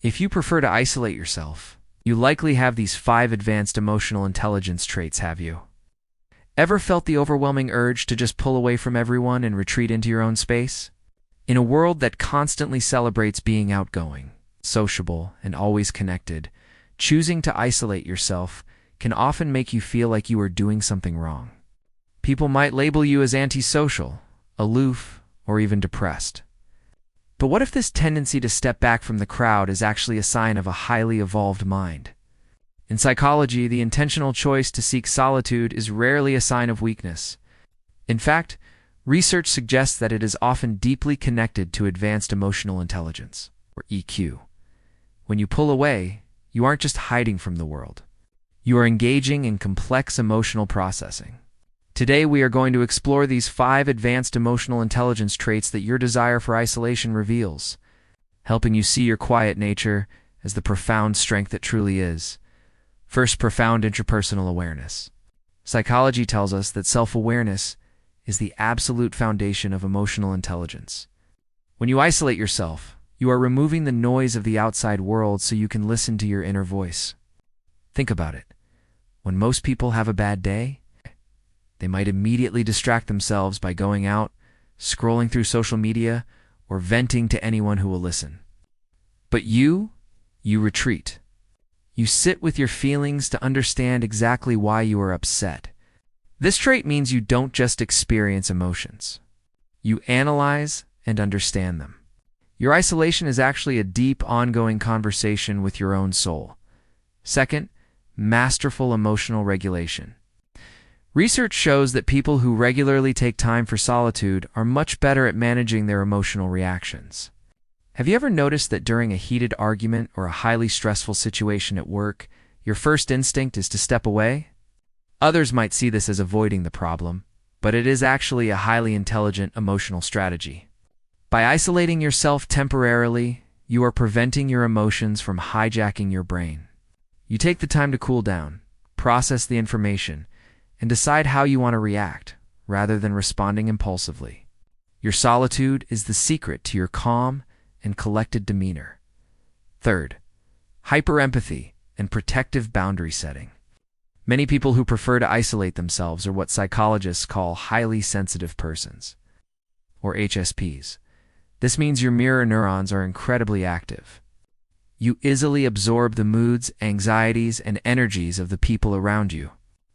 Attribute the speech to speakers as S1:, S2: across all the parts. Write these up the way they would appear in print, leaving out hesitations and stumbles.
S1: If you prefer to isolate yourself, you likely have these 5 advanced emotional intelligence traits, have you? Ever felt the overwhelming urge to just pull away from everyone and retreat into your own space? In a world that constantly celebrates being outgoing, sociable, and always connected, choosing to isolate yourself can often make you feel like you are doing something wrong. People might label you as antisocial, aloof, or even depressed. But what if this tendency to step back from the crowd is actually a sign of a highly evolved mind? In psychology, the intentional choice to seek solitude is rarely a sign of weakness. In fact, research suggests that it is often deeply connected to advanced emotional intelligence, or EQ. When you pull away, you aren't just hiding from the world. You are engaging in complex emotional processing. Today, we are going to explore these 5 advanced emotional intelligence traits that your desire for isolation reveals, helping you see your quiet nature as the profound strength it truly is. First, profound interpersonal awareness. Psychology tells us that self-awareness is the absolute foundation of emotional intelligence. When you isolate yourself, you are removing the noise of the outside world so you can listen to your inner voice. Think about it. When most people have a bad day, they might immediately distract themselves by going out, scrolling through social media, or venting to anyone who will listen. But you retreat. You sit with your feelings to understand exactly why you are upset. This trait means you don't just experience emotions. You analyze and understand them. Your isolation is actually a deep, ongoing conversation with your own soul. Second, masterful emotional regulation. Research shows that people who regularly take time for solitude are much better at managing their emotional reactions. Have you ever noticed that during a heated argument or a highly stressful situation at work, your first instinct is to step away? Others might see this as avoiding the problem, but it is actually a highly intelligent emotional strategy. By isolating yourself temporarily, you are preventing your emotions from hijacking your brain. You take the time to cool down, process the information, and decide how you want to react, rather than responding impulsively. Your solitude is the secret to your calm and collected demeanor. Third, hyperempathy and protective boundary setting. Many people who prefer to isolate themselves are what psychologists call highly sensitive persons, or HSPs. This means your mirror neurons are incredibly active. You easily absorb the moods, anxieties, and energies of the people around you.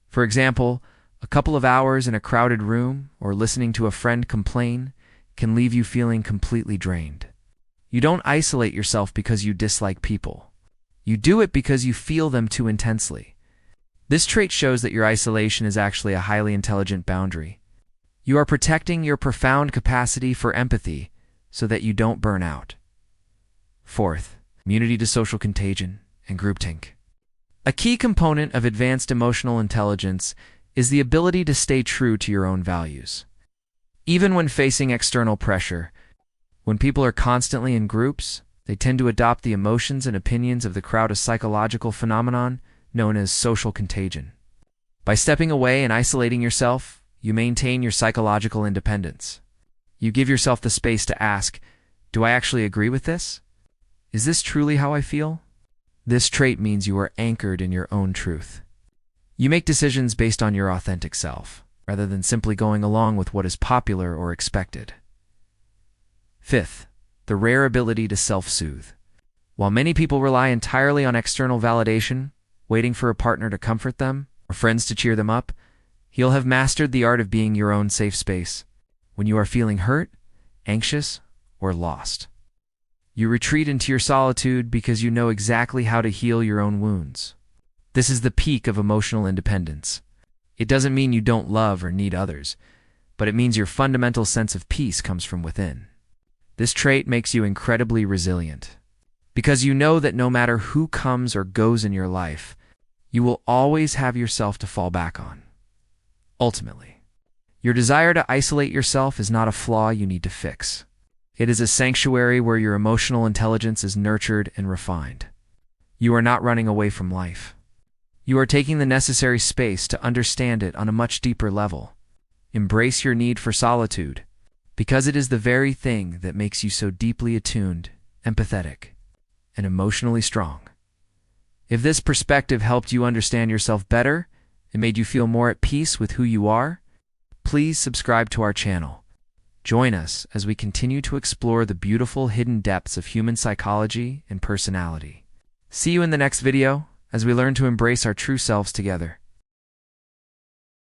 S1: For example, a couple of hours in a crowded room or listening to a friend complain can leave you feeling completely drained. You don't isolate yourself because you dislike people. You do it because you feel them too intensely. This trait shows that your isolation is actually a highly intelligent boundary. You are protecting your profound capacity for empathy so that you don't burn out. Fourth, immunity to social contagion and groupthink. A key component of advanced emotional intelligence is the ability to stay true to your own values. Even when facing external pressure, when people are constantly in groups, they tend to adopt the emotions and opinions of the crowd, a psychological phenomenon known as social contagion. By stepping away and isolating yourself, you maintain your psychological independence. You give yourself the space to ask, do I actually agree with this? Is this truly how I feel? This trait means you are anchored in your own truth. You make decisions based on your authentic self, rather than simply going along with what is popular or expected. Fifth, the rare ability to self-soothe. While many people rely entirely on external validation, waiting for a partner to comfort them, or friends to cheer them up, you'll have mastered the art of being your own safe space. When you are feeling hurt, anxious, or lost, you retreat into your solitude because you know exactly how to heal your own wounds. This is the peak of emotional independence. It doesn't mean you don't love or need others, but it means your fundamental sense of peace comes from within. This trait makes you incredibly resilient, because you know that no matter who comes or goes in your life, you will always have yourself to fall back on. Ultimately, your desire to isolate yourself is not a flaw you need to fix. It is a sanctuary where your emotional intelligence is nurtured and refined. You are not running away from life. You are taking the necessary space to understand it on a much deeper level. Embrace your need for solitude, because it is the very thing that makes you so deeply attuned, empathetic, and emotionally strong. If this perspective helped you understand yourself better and made you feel more at peace with who you are, please subscribe to our channel. Join us as we continue to explore the beautiful hidden depths of human psychology and personality. See you in the next video as we learn to embrace our true selves together.